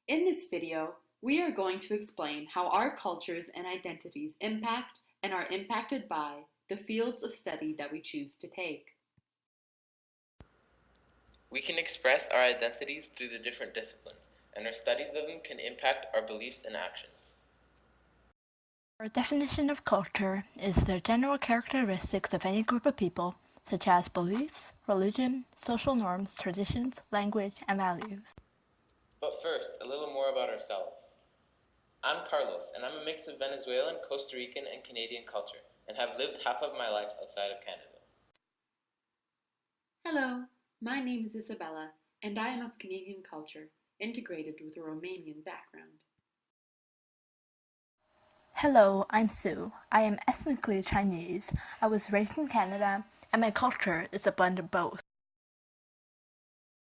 In this video, we are going to explain how our cultures and identities impact and are impacted by the fields of study that we choose to take. We can express our identities through the different disciplines, and our studies of them can impact our beliefs and actions. Our definition of culture is the general characteristics of any group of people, such as beliefs, religion, social norms, traditions, language, and values. But first, a little more about ourselves. I'm Carlos, and I'm a mix of Venezuelan, Costa Rican, and Canadian culture, and have lived half of my life outside of Canada. Hello, my name is Isabella, and I am of Canadian culture, integrated with a Romanian background. Hello, I'm Sue. I am ethnically Chinese. I was raised in Canada, and my culture is a blend of both.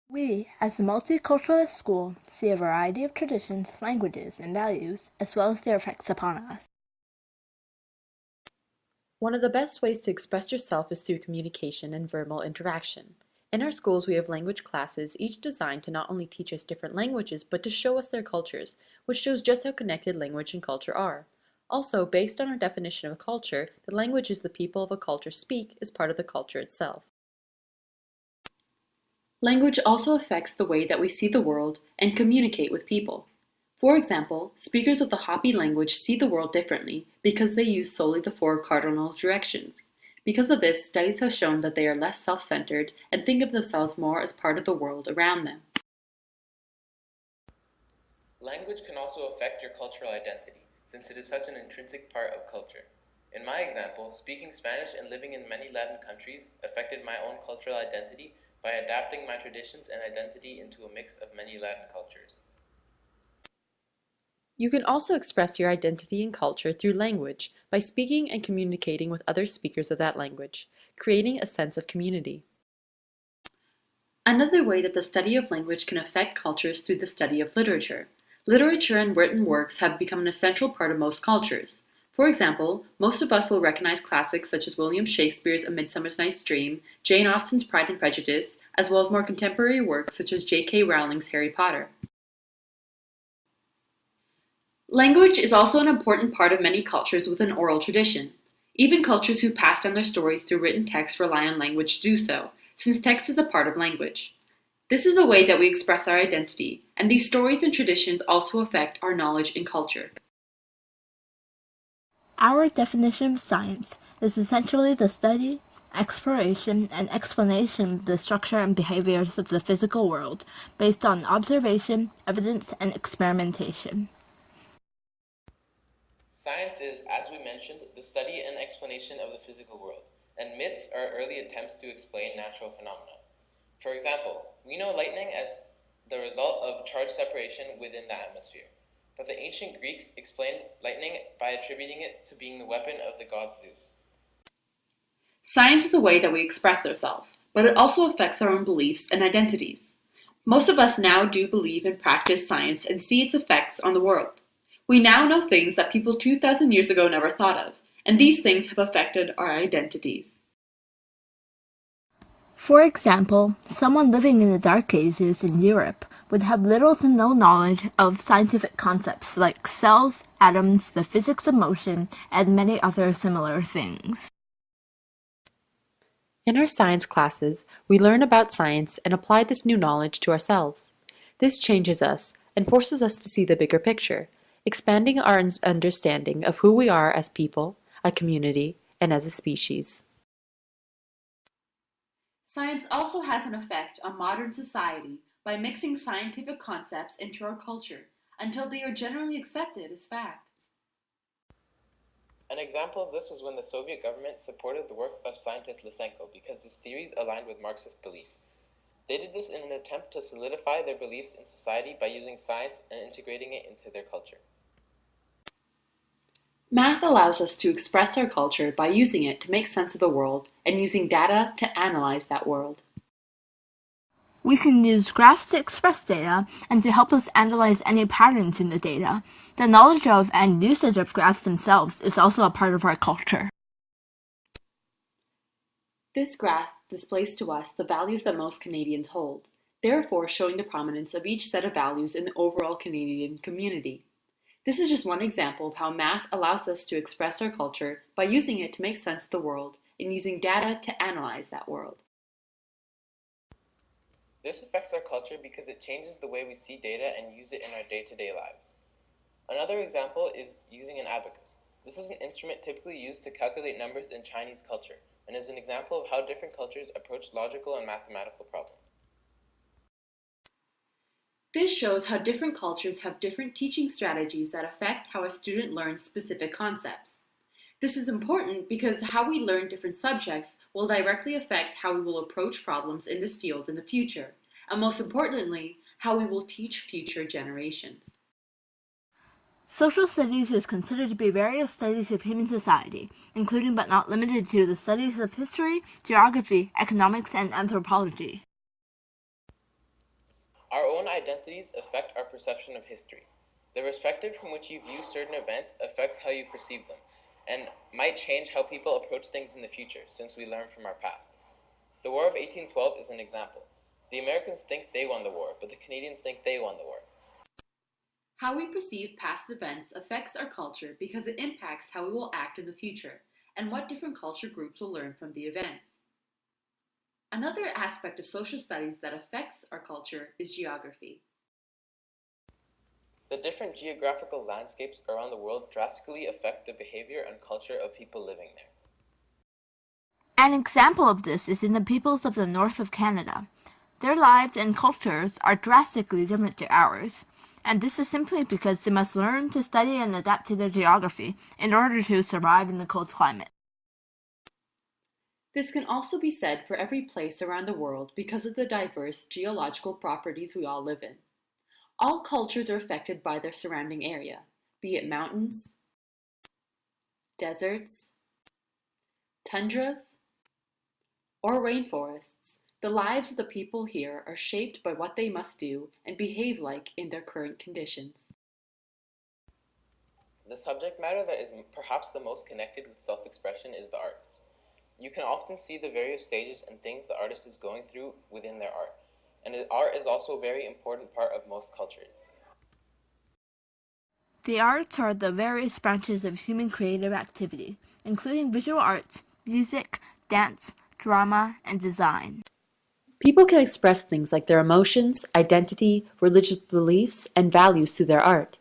We, as a multiculturalist school, see a variety of traditions, languages, and values, as well as their effects upon us. One of the best ways to express yourself is through communication and verbal interaction. In our schools, we have language classes, each designed to not only teach us different languages, but to show us their cultures, which shows just how connected language and culture are. Also, based on our definition of a culture, the languages the people of a culture speak is part of the culture itself. Language also affects the way that we see the world and communicate with people. For example, speakers of the Hopi language see the world differently because they use solely the four cardinal directions. Because of this, studies have shown that they are less self-centered and think of themselves more as part of the world around them. Language can also affect your cultural identity, since it is such an intrinsic part of culture. In my example, speaking Spanish and living in many Latin countries affected my own cultural identity by adapting my traditions and identity into a mix of many Latin cultures. You can also express your identity and culture through language by speaking and communicating with other speakers of that language, creating a sense of community. Another way that the study of language can affect culture is through the study of literature. Literature and written works have become an essential part of most cultures. For example, most of us will recognize classics such as William Shakespeare's A Midsummer Night's Dream, Jane Austen's Pride and Prejudice, as well as more contemporary works such as J.K. Rowling's Harry Potter. Language is also an important part of many cultures with an oral tradition. Even cultures who pass down their stories through written text rely on language to do so, since text is a part of language. This is a way that we express our identity, and these stories and traditions also affect our knowledge and culture. Our definition of science is essentially the study, exploration, and explanation of the structure and behaviors of the physical world based on observation, evidence, and experimentation. Science is, as we mentioned, the study and explanation of the physical world, and myths are early attempts to explain natural phenomena. For example, we know lightning as the result of charge separation within the atmosphere, but the ancient Greeks explained lightning by attributing it to being the weapon of the god Zeus. Science is a way that we express ourselves, but it also affects our own beliefs and identities. Most of us now do believe and practice science and see its effects on the world. We now know things that people 2,000 years ago never thought of, and these things have affected our identities. For example, someone living in the Dark Ages in Europe would have little to no knowledge of scientific concepts like cells, atoms, the physics of motion, and many other similar things. In our science classes, we learn about science and apply this new knowledge to ourselves. This changes us and forces us to see the bigger picture, expanding our understanding of who we are as people, a community, and as a species. Science also has an effect on modern society by mixing scientific concepts into our culture until they are generally accepted as fact. An example of this was when the Soviet government supported the work of scientist Lysenko because his theories aligned with Marxist belief. They did this in an attempt to solidify their beliefs in society by using science and integrating it into their culture. Math allows us to express our culture by using it to make sense of the world and using data to analyze that world. We can use graphs to express data and to help us analyze any patterns in the data. The knowledge of and usage of graphs themselves is also a part of our culture. This graph displays to us the values that most Canadians hold. therefore showing the prominence of each set of values in the overall Canadian community. This is just one example of how math allows us to express our culture by using it to make sense of the world and using data to analyze that world. This affects our culture because it changes the way we see data and use it in our day-to-day lives. Another example is using an abacus. This is an instrument typically used to calculate numbers in Chinese culture and is an example of how different cultures approach logical and mathematical problems. This shows how different cultures have different teaching strategies that affect how a student learns specific concepts. This is important because how we learn different subjects will directly affect how we will approach problems in this field in the future, and most importantly, how we will teach future generations. Social studies is considered to be various studies of human society, including but not limited to the studies of history, geography, economics, and anthropology. Our own identities affect our perception of history. The perspective from which you view certain events affects how you perceive them, and might change how people approach things in the future, since we learn from our past. The War of 1812 is an example. The Americans think they won the war, but the Canadians think they won the war. How we perceive past events affects our culture because it impacts how we will act in the future and what different culture groups will learn from the events. Another aspect of social studies that affects our culture is geography. The different geographical landscapes around the world drastically affect the behavior and culture of people living there. An example of this is in the peoples of the north of Canada. Their lives and cultures are drastically different to ours, and this is simply because they must learn to study and adapt to their geography in order to survive in the cold climate. This can also be said for every place around the world because of the diverse geological properties we all live in. All cultures are affected by their surrounding area, be it mountains, deserts, tundras, or rainforests. The lives of the people here are shaped by what they must do and behave like in their current conditions. The subject matter that is perhaps the most connected with self-expression is the arts. You can often see the various stages and things the artist is going through within their art, and art is also a very important part of most cultures. The arts are the various branches of human creative activity, including visual arts, music, dance, drama, and design. People can express things like their emotions, identity, religious beliefs, and values through their art.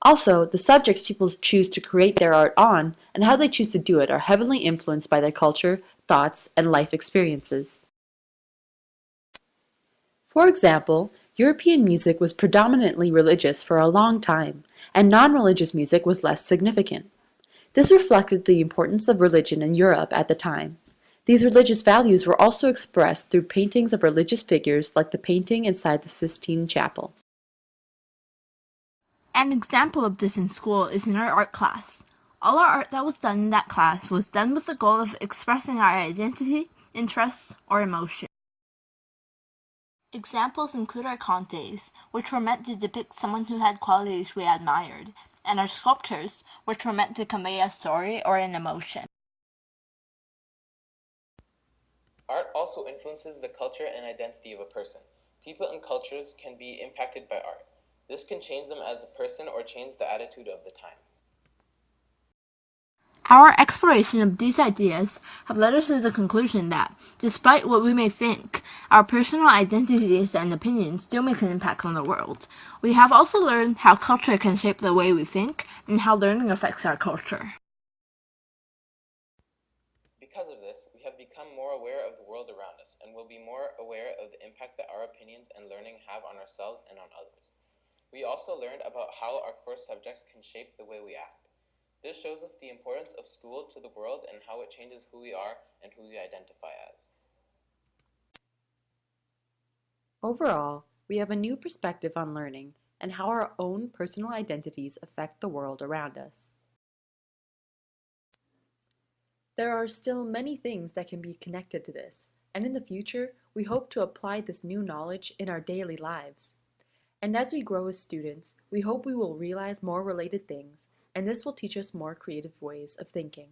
Also, the subjects people choose to create their art on and how they choose to do it are heavily influenced by their culture, thoughts, and life experiences. For example, European music was predominantly religious for a long time, and non-religious music was less significant. This reflected the importance of religion in Europe at the time. These religious values were also expressed through paintings of religious figures like the painting inside the Sistine Chapel. An example of this in school is in our art class. All our art that was done in that class was done with the goal of expressing our identity, interests, or emotion. Examples include our contes, which were meant to depict someone who had qualities we admired, and our sculptures, which were meant to convey a story or an emotion. Art also influences the culture and identity of a person. People and cultures can be impacted by art. This can change them as a person or change the attitude of the time. Our exploration of these ideas have led us to the conclusion that, despite what we may think, our personal identities and opinions do make an impact on the world. We have also learned how culture can shape the way we think and how learning affects our culture. Because of this, we have become more aware of the world around us and will be more aware of the impact that our opinions and learning have on ourselves and on others. We also learned about how our course subjects can shape the way we act. This shows us the importance of school to the world and how it changes who we are and who we identify as. Overall, we have a new perspective on learning and how our own personal identities affect the world around us. There are still many things that can be connected to this, and in the future, we hope to apply this new knowledge in our daily lives. And as we grow as students, we hope we will realize more related things, and this will teach us more creative ways of thinking.